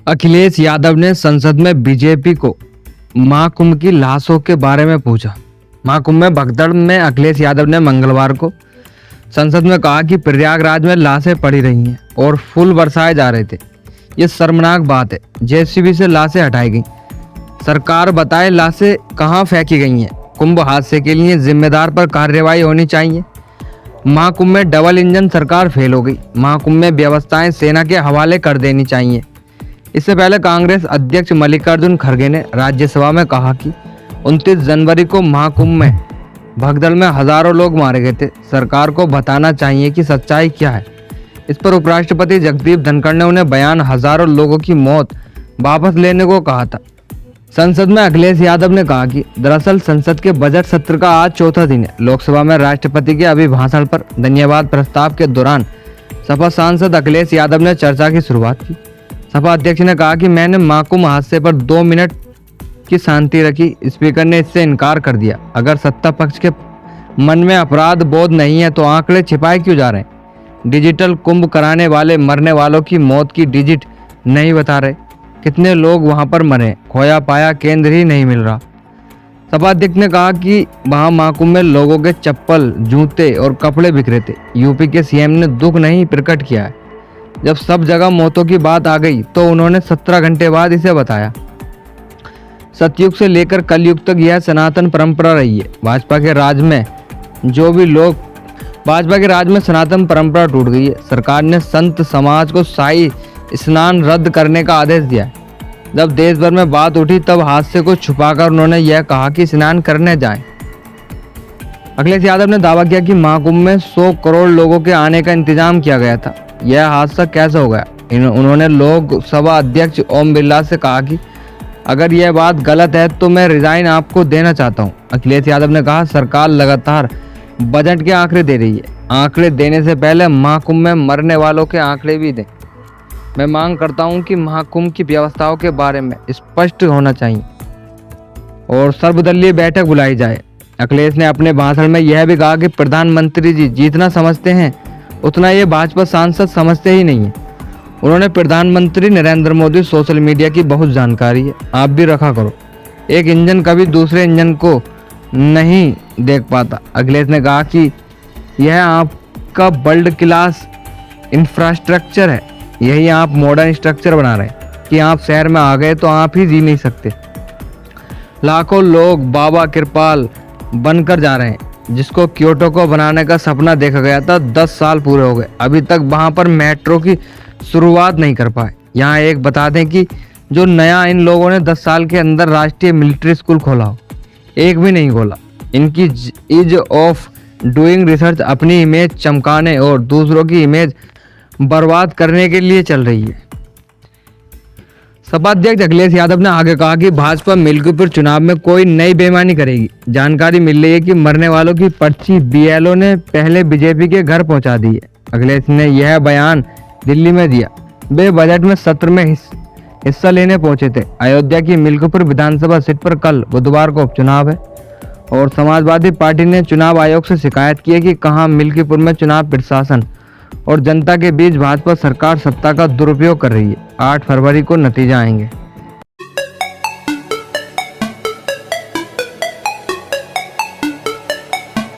अखिलेश यादव ने संसद में बीजेपी को महाकुंभ की लाशों के बारे में पूछा। महाकुंभ में भगदड़ में अखिलेश यादव ने मंगलवार को संसद में कहा कि प्रयागराज में लाशें पड़ी रही हैं और फूल बरसाए जा रहे थे। ये शर्मनाक बात है। जेसीबी से लाशें हटाई गई। सरकार बताए लाशें कहाँ फेंकी गई हैं। कुंभ हादसे के लिए जिम्मेदार पर कार्रवाई होनी चाहिए। महाकुंभ में डबल इंजन सरकार फेल हो गई। महाकुंभ में व्यवस्थाएं सेना के हवाले कर देनी चाहिए। इससे पहले कांग्रेस अध्यक्ष मल्लिकार्जुन खड़गे ने राज्यसभा में कहा कि 29 जनवरी को महाकुंभ में भगदड़ में हजारों लोग मारे गए थे। सरकार को बताना चाहिए कि सच्चाई क्या है। इस पर उपराष्ट्रपति जगदीप धनखड़ ने उन्हें बयान हजारों लोगों की मौत वापस लेने को कहा था। संसद में अखिलेश यादव ने कहा कि दरअसल संसद के बजट सत्र का आज चौथा दिन है। लोकसभा में राष्ट्रपति के अभिभाषण पर धन्यवाद प्रस्ताव के दौरान सपा सांसद अखिलेश यादव ने चर्चा की शुरुआत की। सपा अध्यक्ष ने कहा कि मैंने महाकुंभ हादसे पर 2 मिनट की शांति रखी। स्पीकर ने इससे इनकार कर दिया। अगर सत्ता पक्ष के मन में अपराध बोध नहीं है तो आंकड़े छिपाए क्यों जा रहे हैं। डिजिटल कुंभ कराने वाले मरने वालों की मौत की डिजिट नहीं बता रहे। कितने लोग वहां पर मरे, खोया पाया केंद्र ही नहीं मिल रहा। सपा अध्यक्ष ने कहा कि वहां महाकुंभ में लोगों के चप्पल, जूते और कपड़े बिखरे थे। यूपी के सीएम ने दुख नहीं प्रकट किया है। जब सब जगह मौतों की बात आ गई तो उन्होंने 17 घंटे बाद इसे बताया। सतयुग से लेकर कलयुग तक यह सनातन परंपरा रही है। भाजपा के राज में सनातन परंपरा टूट गई है। सरकार ने संत समाज को शाही स्नान रद्द करने का आदेश दिया है। जब देश भर में बात उठी तब हादसे को छुपाकर उन्होंने यह कहा कि स्नान करने जाएं। अखिलेश यादव ने दावा किया कि महाकुंभ में 100 करोड़ लोगों के आने का इंतजाम किया गया था। यह हादसा कैसे हो गया। उन्होंने लोकसभा अध्यक्ष ओम बिरला से कहा कि अगर यह बात गलत है तो मैं रिजाइन आपको देना चाहता हूं। अखिलेश यादव ने कहा सरकार लगातार बजट के आंकड़े दे रही है। आंकड़े देने से पहले महाकुंभ में मरने वालों के आंकड़े भी दें। मैं मांग करता हूं कि महाकुंभ की व्यवस्थाओं के बारे में स्पष्ट होना चाहिए और सर्वदलीय बैठक बुलाई जाए। अखिलेश ने अपने भाषण में यह भी कहा कि प्रधानमंत्री जी जितना समझते हैं उतना ये भाजपा सांसद समझते ही नहीं है। उन्होंने प्रधानमंत्री नरेंद्र मोदी सोशल मीडिया की बहुत जानकारी है, आप भी रखा करो। एक इंजन कभी दूसरे इंजन को नहीं देख पाता। अखिलेश ने कहा कि यह आपका वर्ल्ड क्लास इंफ्रास्ट्रक्चर है। यही आप मॉडर्न स्ट्रक्चर बना रहे हैं कि आप शहर में आ गए तो आप ही जी नहीं सकते। लाखों लोग बाबा कृपाल बनकर जा रहे हैं। जिसको क्योटो को बनाने का सपना देखा गया था 10 साल पूरे हो गए, अभी तक वहां पर मेट्रो की शुरुआत नहीं कर पाए। यहाँ एक बता दें कि जो नया इन लोगों ने 10 साल के अंदर राष्ट्रीय मिलिट्री स्कूल खोला हो, एक भी नहीं खोला। इनकी इज ऑफ डूइंग रिसर्च अपनी इमेज चमकाने और दूसरों की इमेज बर्बाद करने के लिए चल रही है। सपा अध्यक्ष अखिलेश यादव ने आगे कहा कि भाजपा मिल्कीपुर चुनाव में कोई नई बेईमानी करेगी। जानकारी मिल रही है कि मरने वालों की पर्ची बीएलओ ने पहले बीजेपी के घर पहुंचा दी है। अखिलेश ने यह बयान दिल्ली में दिया। वे बजट में सत्र में हिस्सा लेने पहुंचे थे। अयोध्या की मिल्कीपुर विधानसभा सीट पर कल बुधवार को उपचुनाव है और समाजवादी पार्टी ने चुनाव आयोग से शिकायत की है कि कहां मिल्कीपुर में चुनाव प्रशासन और जनता के बीच भाजपा सरकार सत्ता का दुरुपयोग कर रही है। 8 फरवरी को नतीजा आएंगे।